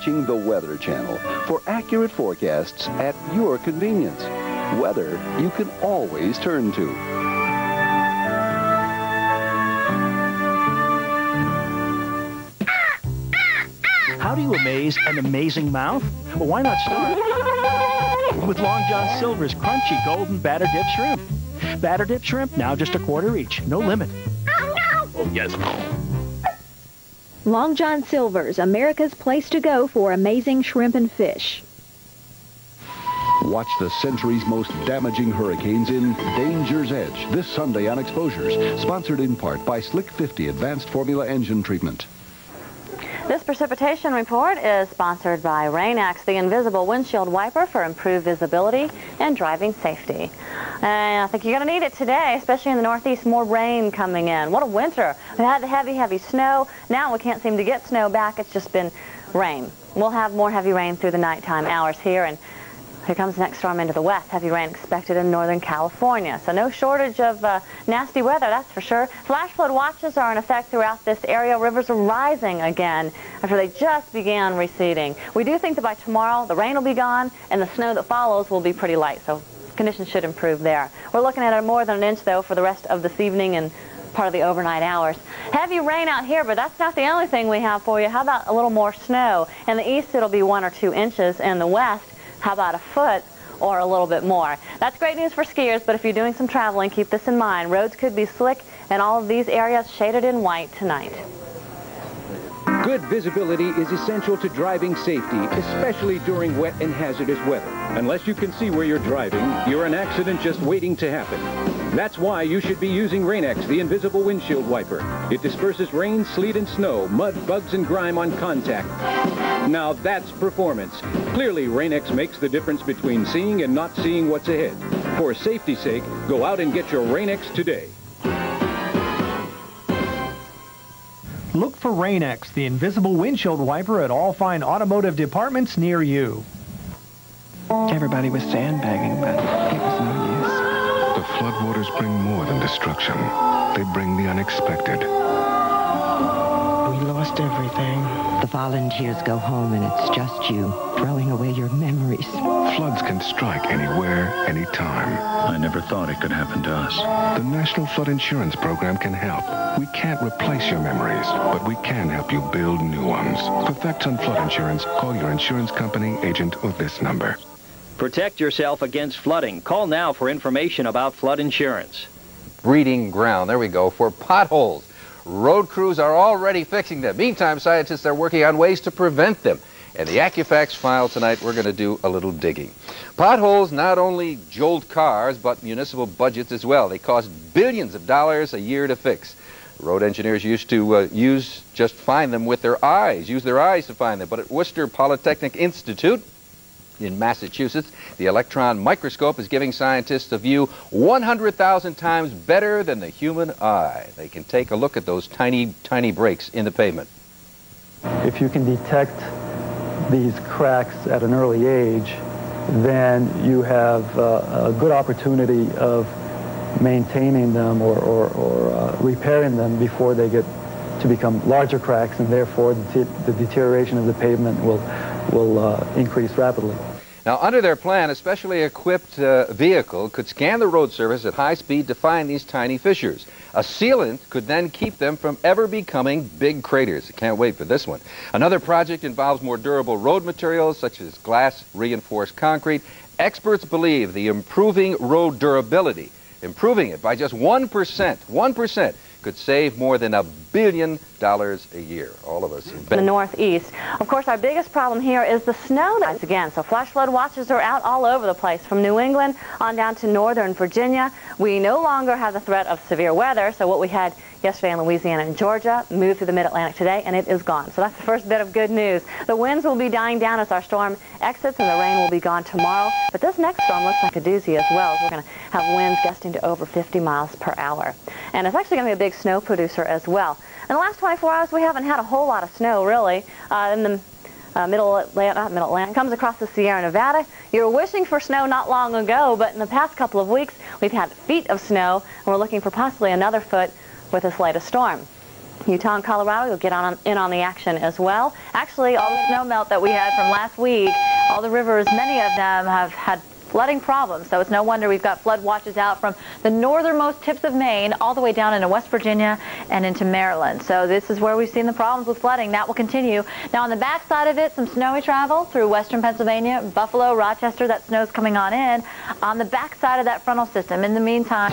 watching the Weather Channel for accurate forecasts at your convenience. Weather you can always turn to. How do you amaze an amazing mouth? Well, why not start with Long John Silver's crunchy golden batter dip shrimp? Batter dip shrimp, now just $1/4 each. No limit. Oh, no! Oh, yes. Long John Silver's, America's place to go for amazing shrimp and fish. Watch the century's most damaging hurricanes in Danger's Edge this Sunday on Exposures, sponsored in part by Slick 50 Advanced Formula Engine Treatment. This precipitation report is sponsored by Rain-X, the invisible windshield wiper for improved visibility and driving safety. And I think you're going to need it today, especially in the Northeast. More rain coming in. What a winter. We had the heavy snow. Now we can't seem to get snow back. It's just been rain. We'll have more heavy rain through the nighttime hours here, and here comes the next storm into the west. Heavy rain expected in Northern California. So no shortage of nasty weather, that's for sure. Flash flood watches are in effect throughout this area. Rivers are rising again after they just began receding. We do think that by tomorrow the rain will be gone and the snow that follows will be pretty light. So conditions should improve there. We're looking at more than an inch, though, for the rest of this evening and part of the overnight hours. Heavy rain out here, but that's not the only thing we have for you. How about a little more snow? In the east, it'll be 1 or 2 inches. In the west, how about a foot or a little bit more? That's great news for skiers, but if you're doing some traveling, keep this in mind. Roads could be slick, and all of these areas shaded in white tonight. Good visibility is essential to driving safety, especially during wet and hazardous weather. Unless you can see where you're driving, you're an accident just waiting to happen. That's why you should be using Rain-X, the invisible windshield wiper. It disperses rain, sleet, and snow, mud, bugs, and grime on contact. Now that's performance. Clearly, Rain-X makes the difference between seeing and not seeing what's ahead. For safety's sake, go out and get your Rain-X today. Look for Rain-X, the invisible windshield wiper, at all fine automotive departments near you. Everybody was sandbagging, but it was no use. The floodwaters bring more than destruction. They bring the unexpected. We lost everything. The volunteers go home and it's just you, throwing away your memories. Floods can strike anywhere, anytime. I never thought it could happen to us. The National Flood Insurance Program can help. We can't replace your memories, but we can help you build new ones. For facts on flood insurance, call your insurance company, agent, or this number. Protect yourself against flooding. Call now for information about flood insurance. Breeding ground, there we go, for potholes. Road crews are already fixing them. Meantime, scientists are working on ways to prevent them. In the AccuFacts file tonight, we're going to do a little digging. Potholes not only jolt cars, but municipal budgets as well. They cost billions of dollars a year to fix. Road engineers used to just find them with their eyes, use their eyes to find them. But at Worcester Polytechnic Institute in Massachusetts, the electron microscope is giving scientists a view 100,000 times better than the human eye. They can take a look at those tiny, tiny breaks in the pavement. If you can detect these cracks at an early age, then you have a good opportunity of maintaining them or repairing them before they get to become larger cracks, and therefore the deterioration of the pavement will increase rapidly. Now, under their plan, a specially equipped vehicle could scan the road surface at high speed to find these tiny fissures. A sealant could then keep them from ever becoming big craters. I can't wait for this one. Another project involves more durable road materials, such as glass-reinforced concrete. Experts believe the improving road durability, improving it by just 1%, could save more than $1 billion a year. All of us in the Northeast. Of course, our biggest problem here is the snow that's again. So flash flood watches are out all over the place, from New England on down to northern Virginia. We no longer have the threat of severe weather, so what we had yesterday in Louisiana and Georgia moved through the mid-Atlantic today, and it is gone. So that's the first bit of good news. The winds will be dying down as our storm exits, and the rain will be gone tomorrow. But this next storm looks like a doozy as well, as we're going to have winds gusting to over 50 miles per hour. And it's actually going to be a big snow producer as well. In the last 24 hours, we haven't had a whole lot of snow, really. In the Mid-Atlantic, comes across the Sierra Nevada. You were wishing for snow not long ago, but in the past couple of weeks, we've had feet of snow, and we're looking for possibly another foot with this latest storm. Utah and Colorado, you'll get in on the action as well. Actually, all the snow melt that we had from last week, all the rivers, many of them have had flooding problems. So it's no wonder we've got flood watches out from the northernmost tips of Maine all the way down into West Virginia and into Maryland. So this is where we've seen the problems with flooding. That will continue. Now on the back side of it, some snowy travel through western Pennsylvania, Buffalo, Rochester. That snow's coming on in on the back side of that frontal system. In the meantime,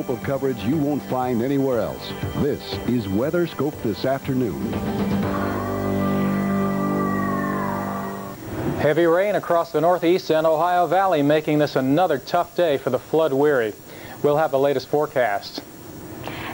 of coverage you won't find anywhere else. This is Weather Scope this afternoon. Heavy rain across the Northeast and Ohio Valley, making this another tough day for the flood-weary. We'll have the latest forecast.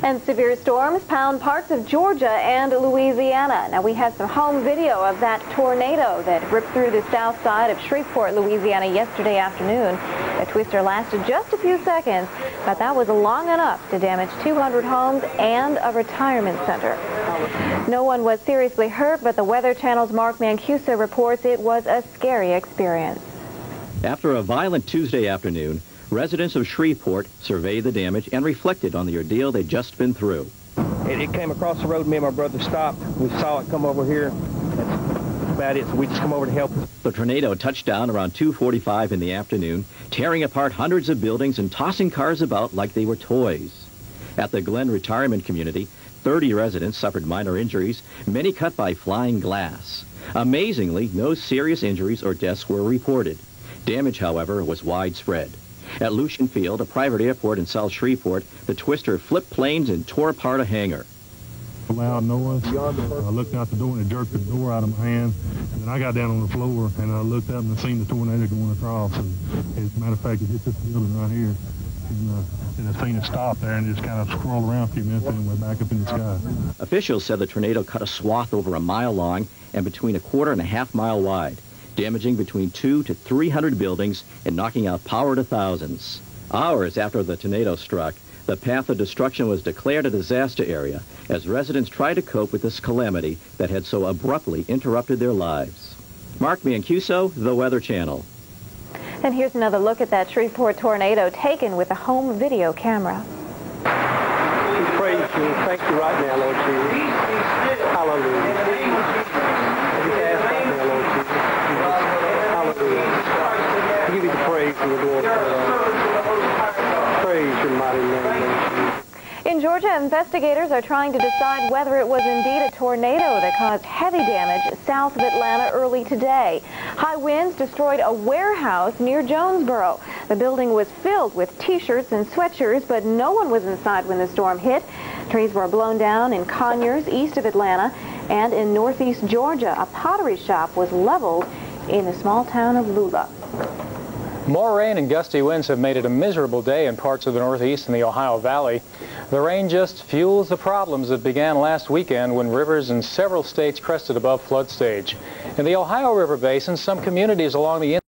And severe storms pound parts of Georgia and Louisiana. Now, we had some home video of that tornado that ripped through the south side of Shreveport, Louisiana yesterday afternoon. The twister lasted just a few seconds, but that was long enough to damage 200 homes and a retirement center. No one was seriously hurt, but the Weather Channel's Mark Mancuso reports it was a scary experience. After a violent Tuesday afternoon, residents of Shreveport surveyed the damage and reflected on the ordeal they'd just been through. It came across the road. Me and my brother stopped. We saw it come over here. That's about it. So we just come over to help. The tornado touched down around 2:45 in the afternoon, tearing apart hundreds of buildings and tossing cars about like they were toys. At the Glen Retirement Community, 30 residents suffered minor injuries, many cut by flying glass. Amazingly, no serious injuries or deaths were reported. Damage, however, was widespread. At Lucian Field, a private airport in South Shreveport, the twister flipped planes and tore apart a hangar. Loud noise. I looked out the door and it jerked the door out of my hand. And then I got down on the floor and I looked up and I seen the tornado going across. And as a matter of fact, it hit this building right here. And I seen it stop there and just kind of scroll around a few minutes and went back up in the sky. Officials said the tornado cut a swath over a mile long and between a quarter and a half mile wide, damaging between 200 to 300 buildings and knocking out power to thousands. Hours after the tornado struck, the path of destruction was declared a disaster area as residents tried to cope with this calamity that had so abruptly interrupted their lives. Mark Mancuso, The Weather Channel. And here's another look at that Shreveport tornado taken with a home video camera. We praise you. Thank you right now, Lord Jesus. Hallelujah. Hallelujah. Give you the praise and the glory. Praise your mighty name, Lord Jesus. In Georgia, investigators are trying to decide whether it was indeed a tornado that caused heavy damage south of Atlanta early today. High winds destroyed a warehouse near Jonesboro. The building was filled with T-shirts and sweatshirts, but no one was inside when the storm hit. Trees were blown down in Conyers, east of Atlanta, And in northeast Georgia, a pottery shop was leveled in the small town of Lula. More rain and gusty winds have made it a miserable day in parts of the Northeast and the Ohio Valley. The rain just fuels the problems that began last weekend when rivers in several states crested above flood stage. In the Ohio River Basin, some communities along the